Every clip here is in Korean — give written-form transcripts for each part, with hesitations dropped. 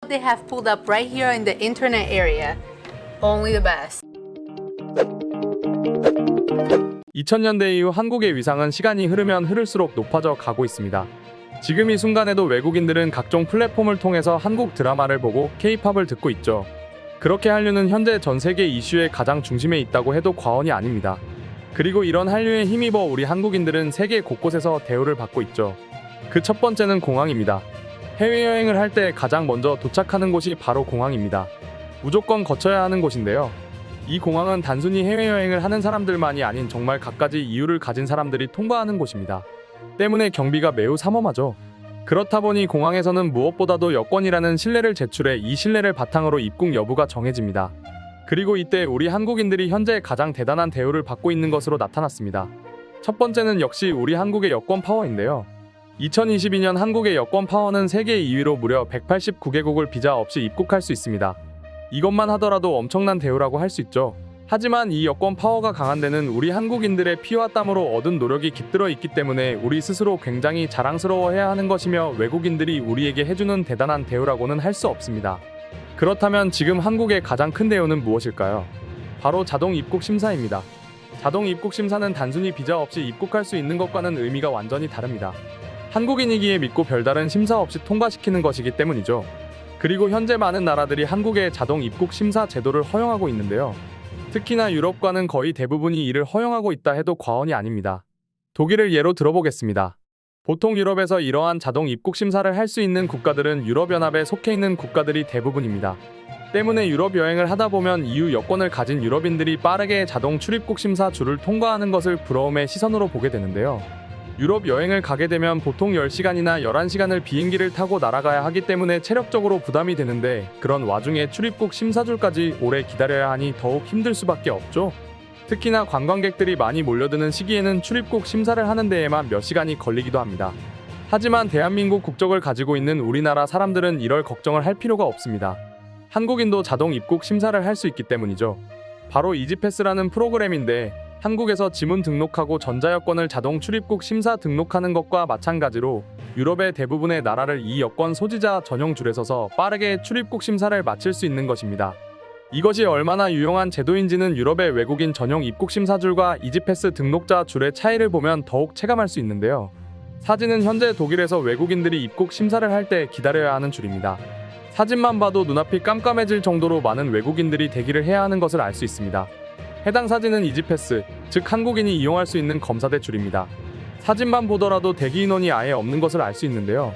they have pulled up right here in the internet area. Only the best. 2000년대 이후 한국의 위상은 시간이 흐르면 흐를수록 높아져 가고 있습니다. 지금 이 순간에도 외국인들은 각종 플랫폼을 통해서 한국 드라마를 보고 K-팝을 듣고 있죠. 그렇게 한류는 현재 전 세계 이슈의 가장 중심에 있다고 해도 과언이 아닙니다. 그리고 이런 한류에 힘입어 우리 한국인들은 세계 곳곳에서 대우를 받고 있죠. 그 첫 번째는 공항입니다. 해외여행을 할 때 가장 먼저 도착하는 곳이 바로 공항입니다. 무조건 거쳐야 하는 곳인데요. 이 공항은 단순히 해외여행을 하는 사람들만이 아닌 정말 갖가지 이유를 가진 사람들이 통과하는 곳입니다. 때문에 경비가 매우 삼엄하죠. 그렇다 보니 공항에서는 무엇보다도 여권이라는 신뢰를 제출해 이 신뢰를 바탕으로 입국 여부가 정해집니다. 그리고 이때 우리 한국인들이 현재 가장 대단한 대우를 받고 있는 것으로 나타났습니다. 첫 번째는 역시 우리 한국의 여권 파워인데요. 2022년 한국의 여권 파워는 세계 2위로 무려 189개국을 비자 없이 입국할 수 있습니다. 이것만 하더라도 엄청난 대우라고 할 수 있죠. 하지만 이 여권 파워가 강한 데는 우리 한국인들의 피와 땀으로 얻은 노력이 깃들어 있기 때문에 우리 스스로 굉장히 자랑스러워해야 하는 것이며 외국인들이 우리에게 해주는 대단한 대우라고는 할 수 없습니다. 그렇다면 지금 한국의 가장 큰 대우는 무엇일까요? 바로 자동 입국 심사입니다. 자동 입국 심사는 단순히 비자 없이 입국할 수 있는 것과는 의미가 완전히 다릅니다. 한국인이기에 믿고 별다른 심사 없이 통과시키는 것이기 때문이죠. 그리고 현재 많은 나라들이 한국의 자동 입국 심사 제도를 허용하고 있는데요. 특히나 유럽과는 거의 대부분이 이를 허용하고 있다 해도 과언이 아닙니다. 독일을 예로 들어보겠습니다. 보통 유럽에서 이러한 자동 입국 심사를 할 수 있는 국가들은 유럽연합에 속해 있는 국가들이 대부분입니다. 때문에 유럽 여행을 하다 보면 EU 여권을 가진 유럽인들이 빠르게 자동 출입국 심사 줄을 통과하는 것을 부러움의 시선으로 보게 되는데요. 유럽 여행을 가게 되면 보통 10시간이나 11시간을 비행기를 타고 날아가야 하기 때문에 체력적으로 부담이 되는데 그런 와중에 출입국 심사줄까지 오래 기다려야 하니 더욱 힘들 수밖에 없죠. 특히나 관광객들이 많이 몰려드는 시기에는 출입국 심사를 하는 데에만 몇 시간이 걸리기도 합니다. 하지만 대한민국 국적을 가지고 있는 우리나라 사람들은 이럴 걱정을 할 필요가 없습니다. 한국인도 자동 입국 심사를 할 수 있기 때문이죠. 바로 이지패스라는 프로그램인데 한국에서 지문 등록하고 전자여권을 자동 출입국 심사 등록하는 것과 마찬가지로 유럽의 대부분의 나라를 이 여권 소지자 전용 줄에 서서 빠르게 출입국 심사를 마칠 수 있는 것입니다. 이것이 얼마나 유용한 제도인지는 유럽의 외국인 전용 입국 심사줄과 이지패스 등록자 줄의 차이를 보면 더욱 체감할 수 있는데요. 사진은 현재 독일에서 외국인들이 입국 심사를 할 때 기다려야 하는 줄입니다. 사진만 봐도 눈앞이 깜깜해질 정도로 많은 외국인들이 대기를 해야 하는 것을 알 수 있습니다. 해당 사진은 이지패스, 즉 한국인이 이용할 수 있는 검사대 줄입니다. 사진만 보더라도 대기 인원이 아예 없는 것을 알 수 있는데요.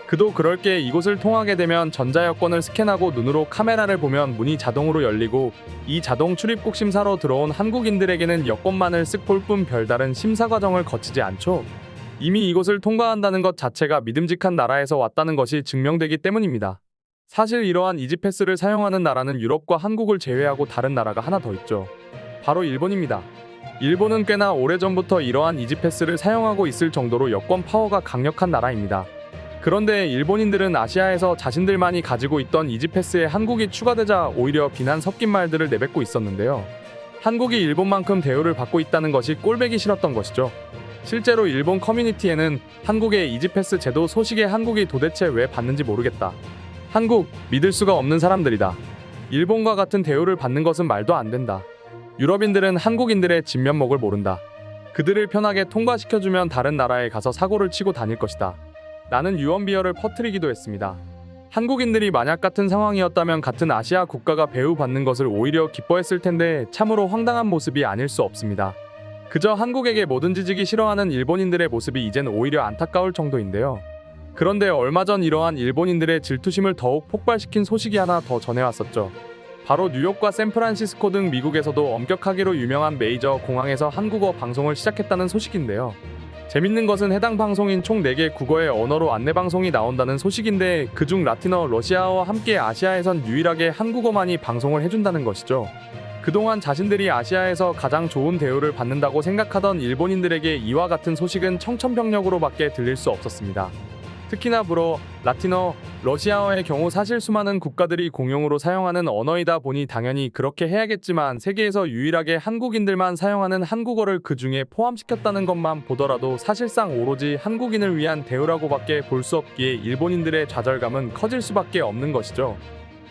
그도 그럴 게 이곳을 통하게 되면 전자여권을 스캔하고 눈으로 카메라를 보면 문이 자동으로 열리고 이 자동 출입국 심사로 들어온 한국인들에게는 여권만을 쓱 볼 뿐 별다른 심사 과정을 거치지 않죠. 이미 이곳을 통과한다는 것 자체가 믿음직한 나라에서 왔다는 것이 증명되기 때문입니다. 사실 이러한 이지패스를 사용하는 나라는 유럽과 한국을 제외하고 다른 나라가 하나 더 있죠. 바로 일본입니다. 일본은 꽤나 오래전부터 이러한 이지패스를 사용하고 있을 정도로 여권 파워가 강력한 나라입니다. 그런데 일본인들은 아시아에서 자신들만이 가지고 있던 이지패스에 한국이 추가되자 오히려 비난 섞인 말들을 내뱉고 있었는데요. 한국이 일본만큼 대우를 받고 있다는 것이 꼴보기 싫었던 것이죠. 실제로 일본 커뮤니티에는 한국의 이지패스 제도 소식에 한국이 도대체 왜 받는지 모르겠다. 한국, 믿을 수가 없는 사람들이다. 일본과 같은 대우를 받는 것은 말도 안 된다. 유럽인들은 한국인들의 진면목을 모른다. 그들을 편하게 통과시켜주면 다른 나라에 가서 사고를 치고 다닐 것이다. 라는 유언비어를 퍼뜨리기도 했습니다. 한국인들이 만약 같은 상황이었다면 같은 아시아 국가가 배우받는 것을 오히려 기뻐했을 텐데 참으로 황당한 모습이 아닐 수 없습니다. 그저 한국에게 뭐든지 지기 싫어하는 일본인들의 모습이 이젠 오히려 안타까울 정도인데요. 그런데 얼마 전 이러한 일본인들의 질투심을 더욱 폭발시킨 소식이 하나 더 전해왔었죠. 바로 뉴욕과 샌프란시스코 등 미국에서도 엄격하기로 유명한 메이저 공항에서 한국어 방송을 시작했다는 소식인데요. 재밌는 것은 해당 방송인 총 4개 국어의 언어로 안내방송이 나온다는 소식인데 그중 라틴어, 러시아어와 함께 아시아에선 유일하게 한국어만이 방송을 해준다는 것이죠. 그동안 자신들이 아시아에서 가장 좋은 대우를 받는다고 생각하던 일본인들에게 이와 같은 소식은 청천벽력으로밖에 들릴 수 없었습니다. 특히나 불어, 라틴어, 러시아어의 경우 사실 수많은 국가들이 공용으로 사용하는 언어이다 보니 당연히 그렇게 해야겠지만 세계에서 유일하게 한국인들만 사용하는 한국어를 그 중에 포함시켰다는 것만 보더라도 사실상 오로지 한국인을 위한 대우라고밖에 볼 수 없기에 일본인들의 좌절감은 커질 수밖에 없는 것이죠.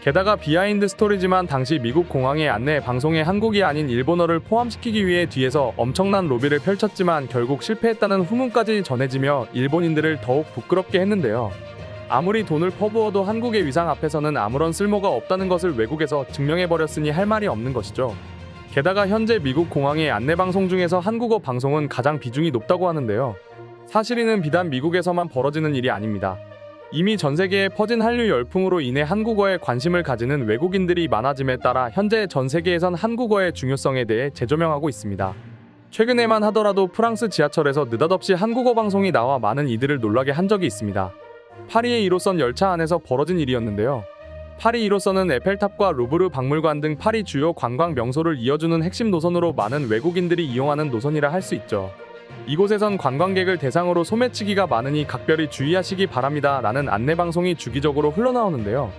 게다가 비하인드 스토리지만 당시 미국 공항의 안내 방송에 한국이 아닌 일본어를 포함시키기 위해 뒤에서 엄청난 로비를 펼쳤지만 결국 실패했다는 후문까지 전해지며 일본인들을 더욱 부끄럽게 했는데요. 아무리 돈을 퍼부어도 한국의 위상 앞에서는 아무런 쓸모가 없다는 것을 외국에서 증명해버렸으니 할 말이 없는 것이죠. 게다가 현재 미국 공항의 안내 방송 중에서 한국어 방송은 가장 비중이 높다고 하는데요. 사실이는 비단 미국에서만 벌어지는 일이 아닙니다. 이미 전 세계에 퍼진 한류 열풍으로 인해 한국어에 관심을 가지는 외국인들이 많아짐에 따라 현재 전 세계에선 한국어의 중요성에 대해 재조명하고 있습니다. 최근에만 하더라도 프랑스 지하철에서 느닷없이 한국어 방송이 나와 많은 이들을 놀라게 한 적이 있습니다. 파리의 1호선 열차 안에서 벌어진 일이었는데요. 파리 1호선은 에펠탑과 루브르 박물관 등 파리 주요 관광 명소를 이어주는 핵심 노선으로 많은 외국인들이 이용하는 노선이라 할 수 있죠. 이곳에선 관광객을 대상으로 소매치기가 많으니 각별히 주의하시기 바랍니다 라는 안내방송이 주기적으로 흘러나오는데요.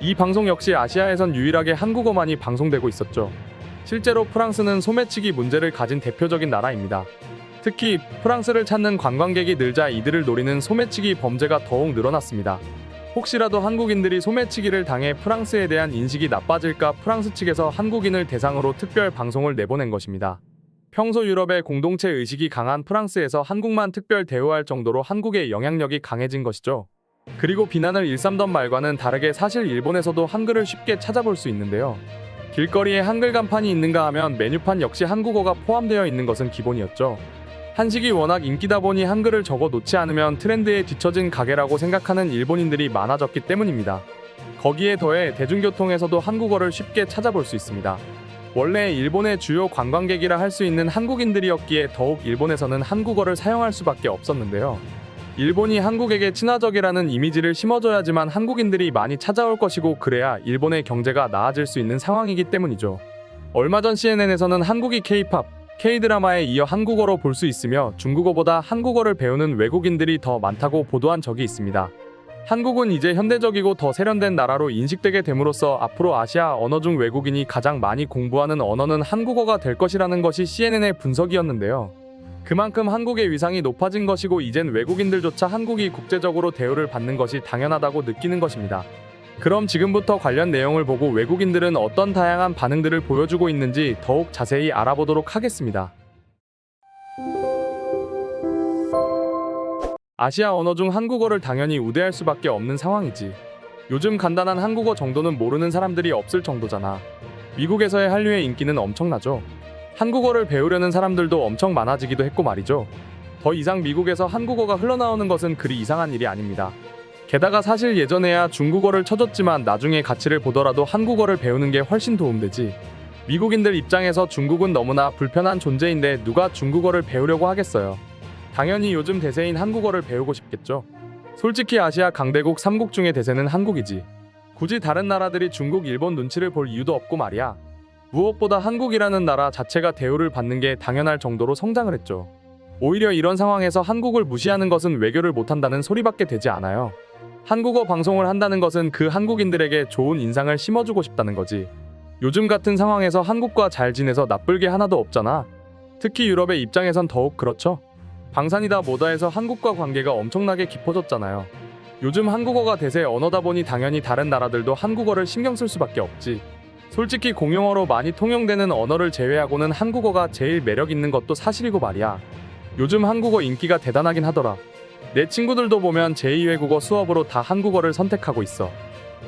이 방송 역시 아시아에선 유일하게 한국어만이 방송되고 있었죠. 실제로 프랑스는 소매치기 문제를 가진 대표적인 나라입니다. 특히 프랑스를 찾는 관광객이 늘자 이들을 노리는 소매치기 범죄가 더욱 늘어났습니다. 혹시라도 한국인들이 소매치기를 당해 프랑스에 대한 인식이 나빠질까 프랑스 측에서 한국인을 대상으로 특별 방송을 내보낸 것입니다. 평소 유럽의 공동체 의식이 강한 프랑스에서 한국만 특별 대우할 정도로 한국의 영향력이 강해진 것이죠. 그리고 비난을 일삼던 말과는 다르게 사실 일본에서도 한글을 쉽게 찾아볼 수 있는데요. 길거리에 한글 간판이 있는가 하면 메뉴판 역시 한국어가 포함되어 있는 것은 기본이었죠. 한식이 워낙 인기다 보니 한글을 적어 놓지 않으면 트렌드에 뒤처진 가게라고 생각하는 일본인들이 많아졌기 때문입니다. 거기에 더해 대중교통에서도 한국어를 쉽게 찾아볼 수 있습니다. 원래 일본의 주요 관광객이라 할 수 있는 한국인들이었기에 더욱 일본에서는 한국어를 사용할 수밖에 없었는데요. 일본이 한국에게 친화적이라는 이미지를 심어줘야지만 한국인들이 많이 찾아올 것이고 그래야 일본의 경제가 나아질 수 있는 상황이기 때문이죠. 얼마 전 CNN에서는 한국이 K-팝, K-드라마에 이어 한국어로 볼 수 있으며 중국어보다 한국어를 배우는 외국인들이 더 많다고 보도한 적이 있습니다. 한국은 이제 현대적이고 더 세련된 나라로 인식되게 됨으로써 앞으로 아시아 언어 중 외국인이 가장 많이 공부하는 언어는 한국어가 될 것이라는 것이 CNN의 분석이었는데요. 그만큼 한국의 위상이 높아진 것이고 이젠 외국인들조차 한국이 국제적으로 대우를 받는 것이 당연하다고 느끼는 것입니다. 그럼 지금부터 관련 내용을 보고 외국인들은 어떤 다양한 반응들을 보여주고 있는지 더욱 자세히 알아보도록 하겠습니다. 아시아 언어 중 한국어를 당연히 우대할 수밖에 없는 상황이지. 요즘 간단한 한국어 정도는 모르는 사람들이 없을 정도잖아. 미국에서의 한류의 인기는 엄청나죠. 한국어를 배우려는 사람들도 엄청 많아지기도 했고 말이죠. 더 이상 미국에서 한국어가 흘러나오는 것은 그리 이상한 일이 아닙니다. 게다가 사실 예전에야 중국어를 쳐줬지만 나중에 가치를 보더라도 한국어를 배우는 게 훨씬 도움되지. 미국인들 입장에서 중국은 너무나 불편한 존재인데 누가 중국어를 배우려고 하겠어요. 당연히 요즘 대세인 한국어를 배우고 싶겠죠. 솔직히 아시아 강대국 3국 중에 대세는 한국이지. 굳이 다른 나라들이 중국, 일본 눈치를 볼 이유도 없고 말이야. 무엇보다 한국이라는 나라 자체가 대우를 받는 게 당연할 정도로 성장을 했죠. 오히려 이런 상황에서 한국을 무시하는 것은 외교를 못한다는 소리밖에 되지 않아요. 한국어 방송을 한다는 것은 그 한국인들에게 좋은 인상을 심어주고 싶다는 거지. 요즘 같은 상황에서 한국과 잘 지내서 나쁠 게 하나도 없잖아. 특히 유럽의 입장에선 더욱 그렇죠. 방산이다 뭐다 해서 한국과 관계가 엄청나게 깊어졌잖아요. 요즘 한국어가 대세 언어다 보니 당연히 다른 나라들도 한국어를 신경 쓸 수밖에 없지. 솔직히 공용어로 많이 통용되는 언어를 제외하고는 한국어가 제일 매력 있는 것도 사실이고 말이야. 요즘 한국어 인기가 대단하긴 하더라. 내 친구들도 보면 제2외국어 수업으로 다 한국어를 선택하고 있어.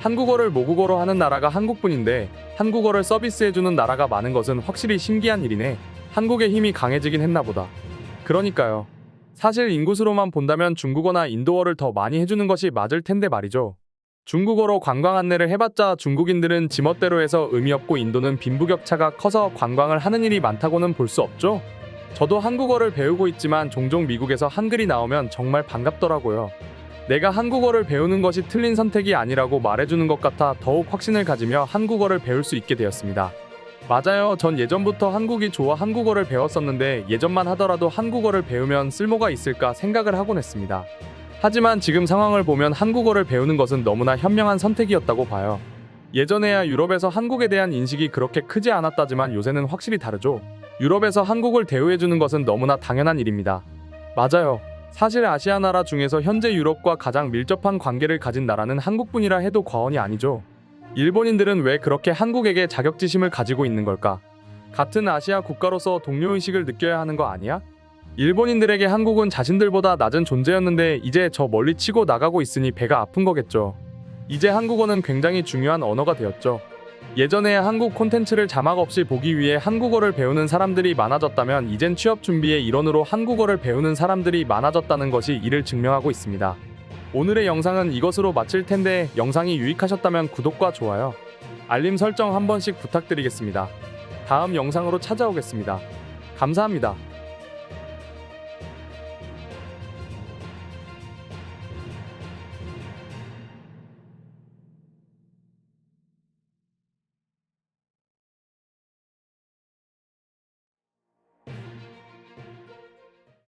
한국어를 모국어로 하는 나라가 한국뿐인데 한국어를 서비스해주는 나라가 많은 것은 확실히 신기한 일이네. 한국의 힘이 강해지긴 했나 보다. 그러니까요. 사실 인구수로만 본다면 중국어나 인도어를 더 많이 해주는 것이 맞을 텐데 말이죠. 중국어로 관광 안내를 해봤자 중국인들은 지멋대로 해서 의미 없고 인도는 빈부격차가 커서 관광을 하는 일이 많다고는 볼 수 없죠. 저도 한국어를 배우고 있지만 종종 미국에서 한글이 나오면 정말 반갑더라고요. 내가 한국어를 배우는 것이 틀린 선택이 아니라고 말해주는 것 같아 더욱 확신을 가지며 한국어를 배울 수 있게 되었습니다. 맞아요. 전 예전부터 한국이 좋아 한국어를 배웠었는데 예전만 하더라도 한국어를 배우면 쓸모가 있을까 생각을 하곤 했습니다. 하지만 지금 상황을 보면 한국어를 배우는 것은 너무나 현명한 선택이었다고 봐요. 예전에야 유럽에서 한국에 대한 인식이 그렇게 크지 않았다지만 요새는 확실히 다르죠. 유럽에서 한국을 대우해주는 것은 너무나 당연한 일입니다. 맞아요. 사실 아시아 나라 중에서 현재 유럽과 가장 밀접한 관계를 가진 나라는 한국뿐이라 해도 과언이 아니죠. 일본인들은 왜 그렇게 한국에게 자격지심을 가지고 있는 걸까? 같은 아시아 국가로서 동료의식을 느껴야 하는 거 아니야? 일본인들에게 한국은 자신들보다 낮은 존재였는데 이제 저 멀리 치고 나가고 있으니 배가 아픈 거겠죠. 이제 한국어는 굉장히 중요한 언어가 되었죠. 예전에 한국 콘텐츠를 자막 없이 보기 위해 한국어를 배우는 사람들이 많아졌다면 이젠 취업 준비의 일원으로 한국어를 배우는 사람들이 많아졌다는 것이 이를 증명하고 있습니다. 오늘의 영상은 이것으로 마칠 텐데 영상이 유익하셨다면 구독과 좋아요, 알림 설정 한 번씩 부탁드리겠습니다. 다음 영상으로 찾아오겠습니다. 감사합니다.